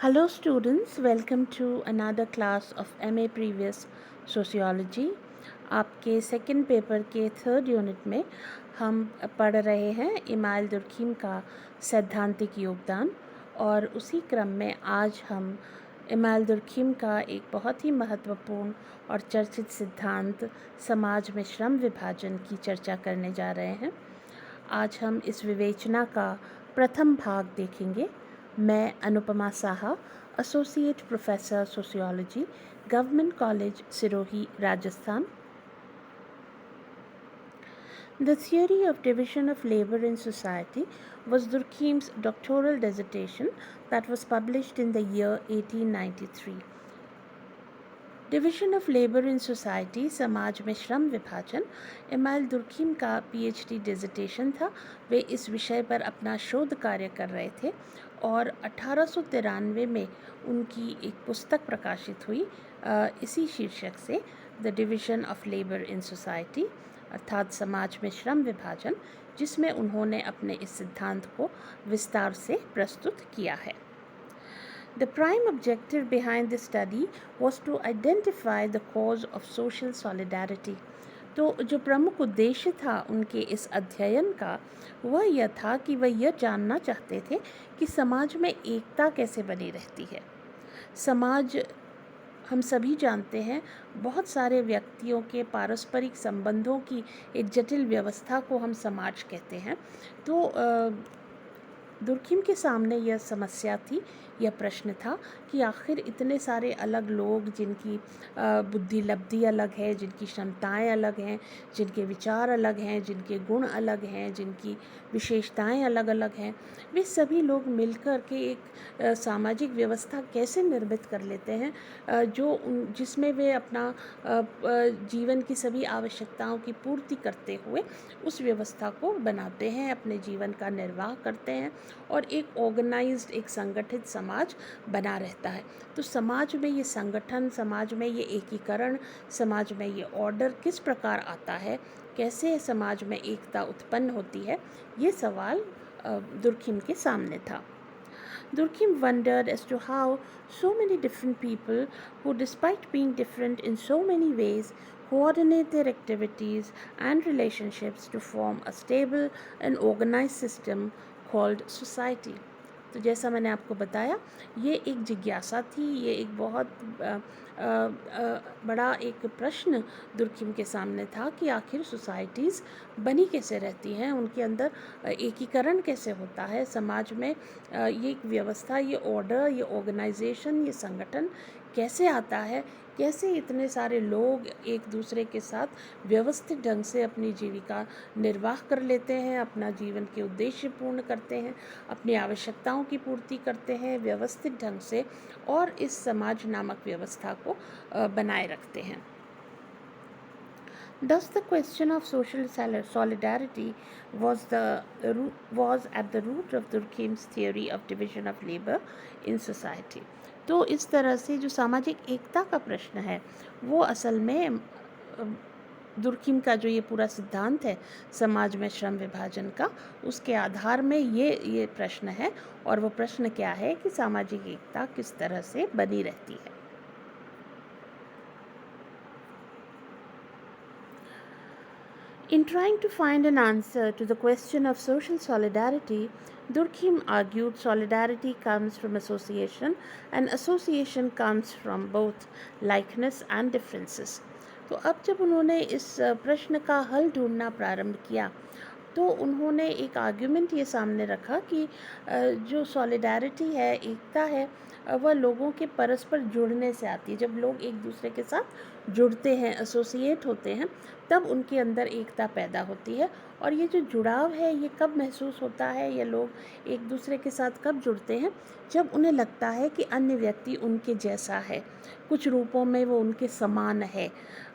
Hello students, welcome to another class of MA Previous Sociology। आपके second paper के third unit में हम पढ़ रहे हैं इमाइल दुर्खीम का सैद्धांतिक योगदान, और उसी क्रम में आज हम इमाइल दुर्खीम का एक बहुत ही महत्वपूर्ण और चर्चित सिद्धांत समाज में श्रम विभाजन की चर्चा करने जा रहे हैं। आज हम इस विवेचना का प्रथम भाग देखेंगे। मैं Anupama Saha, associate professor sociology, government college Sirohi, Rajasthan. The theory of division of labor in society was Durkheim's doctoral dissertation that was published in the year 1893. Division of labour in society, समाज में श्रम विभाजन, इमाइल दुर्खीम का पीएचडी डिसर्टेशन था। वे इस विषय पर अपना शोध कार्य कर रहे थे और 1893 में उनकी एक पुस्तक प्रकाशित हुई इसी शीर्षक से, the division of labour in society, अर्थात समाज में श्रम विभाजन, जिसमें उन्होंने अपने इस सिद्धांत को विस्तार से प्रस्तुत किया है। The prime objective behind this study was to identify the cause of social solidarity. तो जो प्रमुख उद्देश्य था उनके इस अध्ययन का वह यह था कि वह यह जानना चाहते थे कि समाज में एकता कैसे बनी रहती है। समाज, हम सभी जानते हैं, बहुत सारे व्यक्तियों के पारस्परिक संबंधों की एक जटिल व्यवस्था को हम समाज कहते हैं। तो दुर्खीम के सामने यह समस्या थी, यह प्रश्न था कि आखिर इतने सारे अलग लोग जिनकी बुद्धि लब्धि अलग है, जिनकी क्षमताएं अलग हैं, जिनके विचार अलग हैं, जिनके गुण अलग हैं, जिनकी विशेषताएं अलग अलग हैं, वे सभी लोग मिलकर के एक सामाजिक व्यवस्था कैसे निर्मित कर लेते हैं जिसमें वे अपना जीवन की सभी आवश्यकताओं की पूर्ति करते हुए उस व्यवस्था को बनाते हैं, अपने जीवन का निर्वाह करते हैं और एक ऑर्गेनाइज्ड, एक संगठित समाज बना रहता है। तो समाज में ये संगठन, समाज में ये एकीकरण, समाज में ये ऑर्डर किस प्रकार आता है, कैसे समाज में एकता उत्पन्न होती है, ये सवाल दुर्खीम के सामने था। Durkheim wondered as to how so many different people who, despite being different in so many ways, coordinate their activities and relationships to form a stable and organized system called society. तो जैसा मैंने आपको बताया, ये एक जिज्ञासा थी, ये एक बहुत बड़ा एक प्रश्न दुर्खीम के सामने था कि आखिर सोसाइटीज़ बनी कैसे रहती हैं, उनके अंदर एकीकरण कैसे होता है, समाज में ये एक व्यवस्था, ये ऑर्डर, ये ऑर्गेनाइजेशन, ये संगठन कैसे आता है, कैसे इतने सारे लोग एक दूसरे के साथ व्यवस्थित ढंग से अपनी जीविका निर्वाह कर लेते हैं, अपना जीवन के उद्देश्य पूर्ण करते हैं, अपनी आवश्यकताओं की पूर्ति करते हैं व्यवस्थित ढंग से और इस समाज नामक व्यवस्था को बनाए रखते हैं। Thus, the question of social solidarity was at the root of Durkheim's theory of division of labor in society. तो इस तरह से जो सामाजिक एकता का प्रश्न है वो असल में दुर्खीम का जो ये पूरा सिद्धांत है समाज में श्रम विभाजन का, उसके आधार में ये प्रश्न है। और वो प्रश्न क्या है कि सामाजिक एकता किस तरह से बनी रहती है। In trying to find an answer to the question of social solidarity, Durkheim argued solidarity comes from association and association comes from both likeness and differences. तो अब जब उन्होंने इस प्रश्न का हल ढूंढना प्रारंभ किया तो उन्होंने एक आर्ग्यूमेंट ये सामने रखा कि जो सॉलिडारिटी है, एकता है, वह लोगों के परस्पर जुड़ने से आती है। जब लोग एक दूसरे के साथ जुड़ते हैं, एसोसिएट होते हैं, तब उनके अंदर एकता पैदा होती है। और ये जो जुड़ाव है ये कब महसूस होता है, ये लोग एक दूसरे के साथ कब जुड़ते हैं, जब उन्हें लगता है कि अन्य व्यक्ति उनके जैसा है, कुछ रूपों में वो उनके समान है,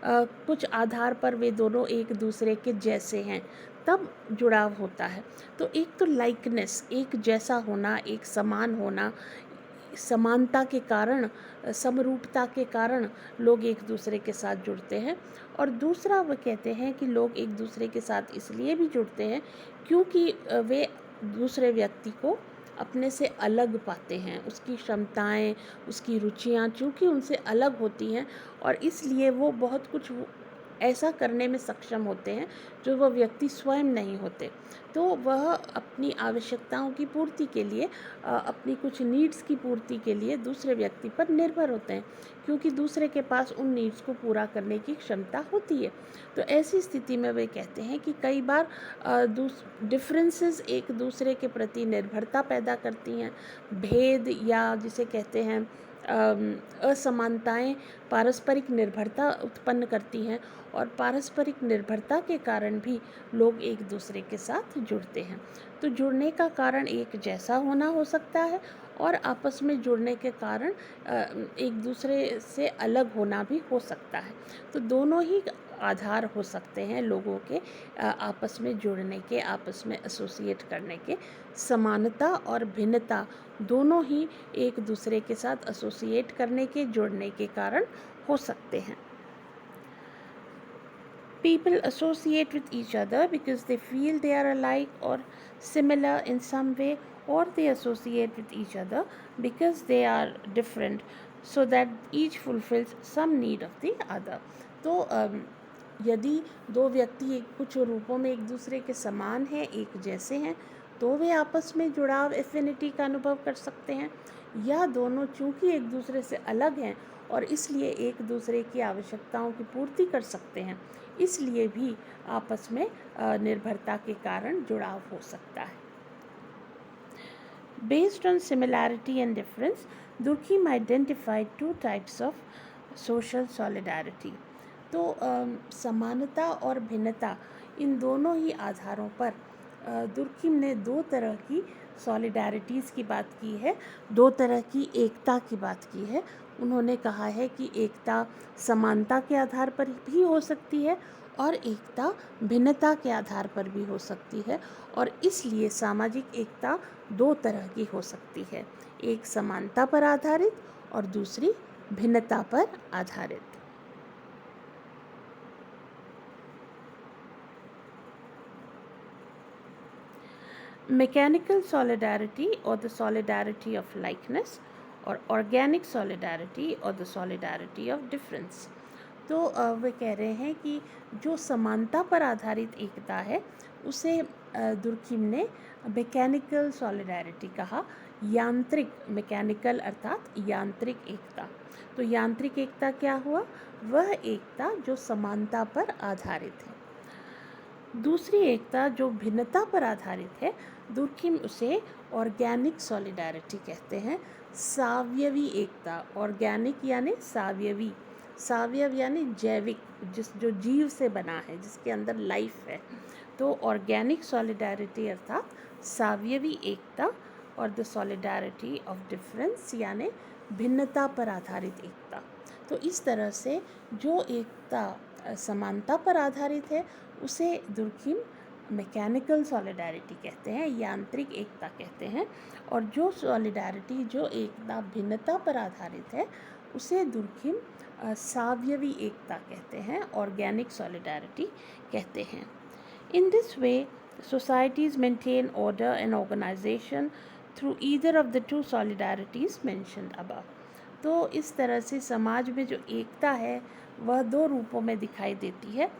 कुछ आधार पर वे दोनों एक दूसरे के जैसे हैं, तब जुड़ाव होता है। तो एक तो लाइकनेस, एक जैसा होना, एक समान होना, समानता के कारण, समरूपता के कारण लोग एक दूसरे के साथ जुड़ते हैं। और दूसरा वो कहते हैं कि लोग एक दूसरे के साथ इसलिए भी जुड़ते हैं क्योंकि वे दूसरे व्यक्ति को अपने से अलग पाते हैं, उसकी क्षमताएं, उसकी रुचियां चूँकि उनसे अलग होती हैं और इसलिए वो बहुत कुछ ऐसा करने में सक्षम होते हैं जो वह व्यक्ति स्वयं नहीं होते। तो वह अपनी आवश्यकताओं की पूर्ति के लिए अपनी कुछ नीड्स की पूर्ति के लिए दूसरे व्यक्ति पर निर्भर होते हैं, क्योंकि दूसरे के पास उन नीड्स को पूरा करने की क्षमता होती है। तो ऐसी स्थिति में वे कहते हैं कि कई बार डिफरेंसेस एक दूसरे के प्रति निर्भरता पैदा करती हैं, भेद या जिसे कहते हैं असमानताएं पारस्परिक निर्भरता उत्पन्न करती हैं और पारस्परिक निर्भरता के कारण भी लोग एक दूसरे के साथ जुड़ते हैं। तो जुड़ने का कारण एक जैसा होना हो सकता है और आपस में जुड़ने के कारण एक दूसरे से अलग होना भी हो सकता है। तो दोनों ही आधार हो सकते हैं लोगों के आपस में जुड़ने के, आपस में एसोसिएट करने के। समानता और भिन्नता दोनों ही एक दूसरे के साथ एसोसिएट करने के, जुड़ने के कारण हो सकते हैं। People associate with each other because they feel they are alike or similar in some way, or they associate with each other because they are different, so that each fulfills some need of the other. तो यदि दो व्यक्ति कुछ रूपों में एक दूसरे के समान हैं, एक जैसे हैं, तो वे आपस में जुड़ाव, एफिनिटी का अनुभव कर सकते हैं, या दोनों चूँकि एक दूसरे से अलग हैं और इसलिए एक दूसरे की आवश्यकताओं की पूर्ति कर सकते हैं, इसलिए भी आपस में निर्भरता के कारण जुड़ाव हो सकता है। Based on similarity and difference, Durkheim identified two types of social solidarity. तो समानता और भिन्नता, इन दोनों ही आधारों पर दुर्खिम ने दो तरह की सॉलिडारिटीज़ की बात की है, दो तरह की एकता की बात की है। उन्होंने कहा है कि एकता समानता के आधार पर भी हो सकती है और एकता भिन्नता के आधार पर भी हो सकती है, और इसलिए सामाजिक एकता दो तरह की हो सकती है, एक समानता पर आधारित और दूसरी भिन्नता पर आधारित। Mechanical solidarity or the solidarity of likeness, और organic solidarity or the solidarity of difference। तो वे कह रहे हैं कि जो समानता पर आधारित एकता है उसे दुर्खिम ने मैकेनिकल सॉलिडारिटी कहा, यांत्रिक, मैकेनिकल अर्थात यांत्रिक एकता। तो यांत्रिक एकता क्या हुआ? वह एकता जो समानता पर आधारित है। दूसरी एकता जो भिन्नता पर आधारित है, दुर्खिम उसे ऑर्गेनिक सॉलिडारिटी कहते हैं, सावयवी एकता। ऑर्गेनिक यानी सावयवी, सावयव यानी जैविक, जो जीव से बना है, जिसके अंदर लाइफ है। तो ऑर्गेनिक सॉलिडारिटी अर्थात सावयवी एकता, और द सॉलिडारिटी ऑफ डिफरेंस यानी भिन्नता पर आधारित एकता। तो इस तरह से जो एकता समानता पर आधारित है उसे दुर्खिम मैकेनिकल सॉलिडारिटी कहते हैं, यांत्रिक एकता कहते हैं, और जो सॉलिडारिटी, जो एकता भिन्नता पर आधारित है उसे दुर्खिम सावयवी एकता कहते हैं, ऑर्गेनिक सॉलिडारिटी कहते हैं। In this way societies maintain order and organization through either of the two solidarities mentioned above। तो इस तरह से समाज में जो एकता है वह दो रूपों में दिखाई देती है।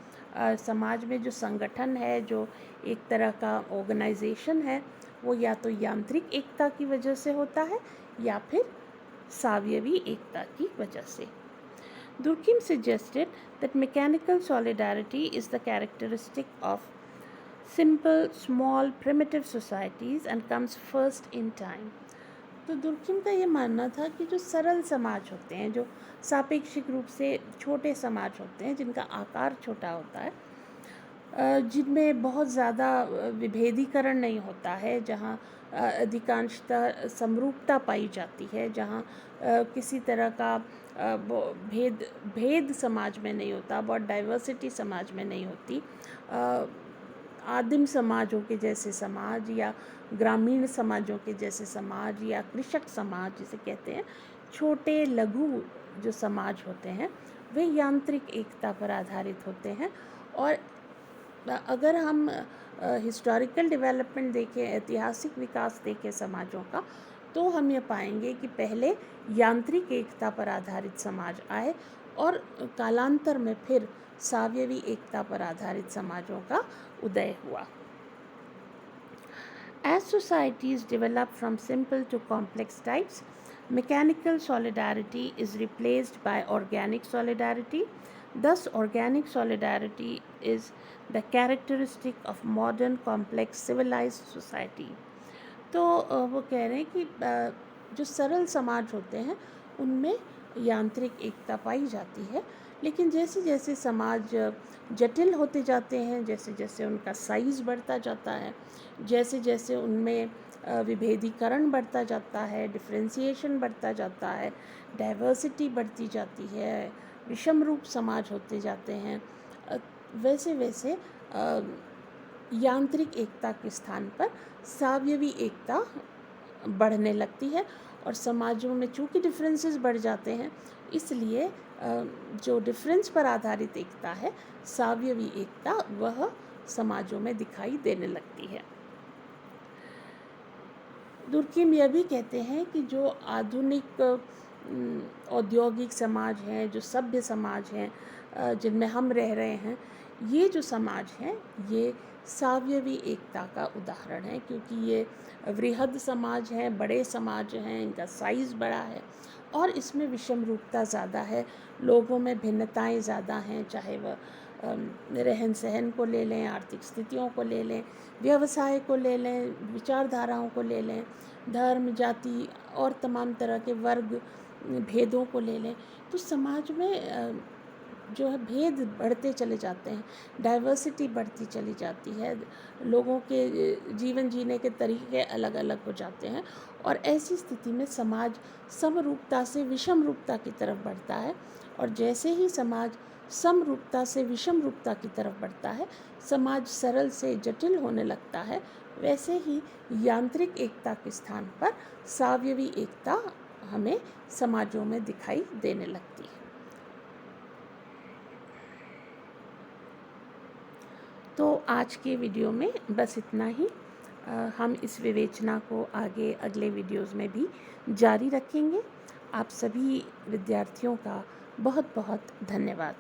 समाज में जो संगठन है, जो एक तरह का ऑर्गेनाइजेशन है, वो या तो यांत्रिक एकता की वजह से होता है या फिर सावयवी एकता की वजह से। Durkheim suggested that mechanical solidarity is the characteristic of simple, small, primitive societies and comes first in time। तो दुर्खिम का ये मानना था कि जो सरल समाज होते हैं, जो सापेक्षिक रूप से छोटे समाज होते हैं, जिनका आकार छोटा होता है, जिनमें बहुत ज़्यादा विभेदीकरण नहीं होता है, जहाँ अधिकांशतः समरूपता पाई जाती है, जहाँ किसी तरह का भेद समाज में नहीं होता, बहुत डाइवर्सिटी समाज में नहीं होती। आदिम समाजों के जैसे समाज या ग्रामीण समाजों के जैसे समाज या कृषक समाज जिसे कहते हैं, छोटे लघु जो समाज होते हैं वे यांत्रिक एकता पर आधारित होते हैं, और अगर हम हिस्टोरिकल डेवलपमेंट देखें, ऐतिहासिक विकास देखें समाजों का, तो हम ये पाएंगे कि पहले यांत्रिक एकता पर आधारित समाज आए और कालांतर में फिर सावयवी एकता पर आधारित समाजों का उदय हुआ. As societies develop from simple to complex types, mechanical solidarity is replaced by organic solidarity. Thus, organic solidarity is the characteristic of modern complex civilized society. तो वो कह रहे हैं कि जो सरल समाज होते हैं उनमें यांत्रिक एकता पाई जाती है, लेकिन जैसे जैसे समाज जटिल होते जाते हैं, जैसे जैसे उनका साइज़ बढ़ता जाता है, जैसे जैसे उनमें विभेदीकरण बढ़ता जाता है, डिफ्रेंसिएशन बढ़ता जाता है, डाइवर्सिटी बढ़ती जाती है, विषम रूप समाज होते जाते हैं, वैसे वैसे यांत्रिक एकता के स्थान पर सावयवी एकता बढ़ने लगती है. और समाजों में चूँकि डिफरेंसेस बढ़ जाते हैं, इसलिए जो डिफरेंस पर आधारित एकता है, सावयवी एकता, वह समाजों में दिखाई देने लगती है. दुर्कीम यह भी कहते हैं कि जो आधुनिक औद्योगिक समाज हैं, जो सभ्य समाज हैं, जिनमें हम रह रहे हैं, ये जो समाज हैं ये सावयवी एकता का उदाहरण है, क्योंकि ये वृहद समाज हैं, बड़े समाज हैं, इनका साइज़ बड़ा है और इसमें विषम रूपता ज़्यादा है, लोगों में भिन्नताएं ज़्यादा हैं, चाहे वह रहन सहन को ले लें, आर्थिक स्थितियों को ले लें, व्यवसाय को ले लें, विचारधाराओं को ले लें, धर्म, जाति और तमाम तरह के वर्ग भेदों को ले लें. तो समाज में जो है भेद बढ़ते चले जाते हैं, डाइवर्सिटी बढ़ती चली जाती है, लोगों के जीवन जीने के तरीके अलग अलग हो जाते हैं और ऐसी स्थिति में समाज समरूपता से विषम रूपता की तरफ बढ़ता है. और जैसे ही समाज समरूपता से विषम रूपता की तरफ बढ़ता है, समाज सरल से जटिल होने लगता है, वैसे ही यांत्रिक एकता के स्थान पर सावयवी एकता हमें समाजों में दिखाई देने लगती है. तो आज के वीडियो में बस इतना ही. हम इस विवेचना को आगे अगले वीडियोज़ में भी जारी रखेंगे. आप सभी विद्यार्थियों का बहुत बहुत धन्यवाद.